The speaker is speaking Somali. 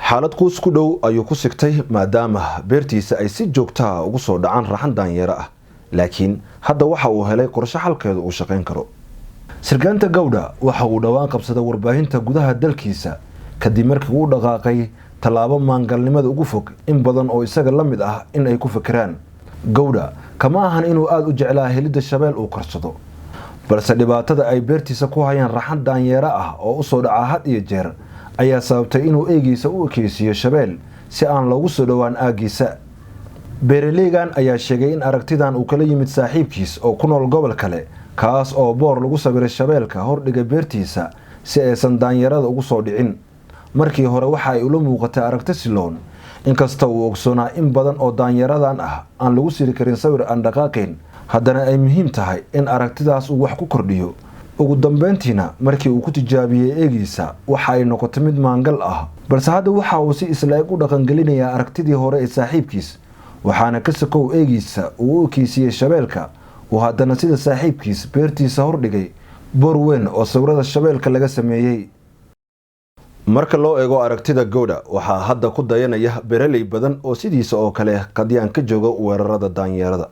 xaalad quus ku dhow ayuu ku sigtay maadaama beertiisa ay si joogto ah ugu soo dhacaan raxan daanyeero ah, laakiin hadda waxa uu helay qorshe xalkeedu uu shaqayn karo. Sirgaanta Gowda waxa uu dhawaan qabsaday warbaahinta gudaha dalkiisa kadib markii uu dhaqaaqay tallaabo maangalnimada ugu fog in badan oo isaga la mid ah in ay ku fikiraan. Gowda kama ahan inuu aad u jeclaa helidda shabeel uu karsado, balse dhibaatada ay beertiisa ku hayaan raxan daanyeero ah oo u soo dhaca had iyo jeer ayaa sababtay inuu eegiisa u ekeysiyo shabeel si aan loogu soo dhawaan aagiisa. Beeraleygan ayaa sheegay in aragtidan uu kala yimid saaxiibkiis oo ku nool gobol kale, kaas oo boor lagu sawiray shabeelka hordhiga beertiisa si aysan daanyeerada ugu soo dhicin. Markii hore waxa ay ula muuqatay aragti siloon, inkasta uu ogsoonaa in badan oo daanyeeradan ah aan lagu siri karin sawir aan dhaqaaqayn, haddana ay muhiim tahay in aragtidaas uu wax ku kordhiyo. Ugu dambeyntiina markii uu ku tijaabiyay eegiisa waxa ay noqotay mid maangal ah, balse hadda waxa uu si isla eg u dhaqangelinayaa aragtidii hore ee saaxiibkiis, waxaana ka sokow eegiisa uu u ekeysiyey shabeelka uu haddana sida saaxiibkiis beertiisa hordhigay boor weyn oo sawirada shabeelka laga sameeyey. Marka loo eego aragtida Gowda, waxaa hadda ku dayanaya beeraley badan oo sidiisa oo kale qadiyaan ka jooga weerarada daanyeerada.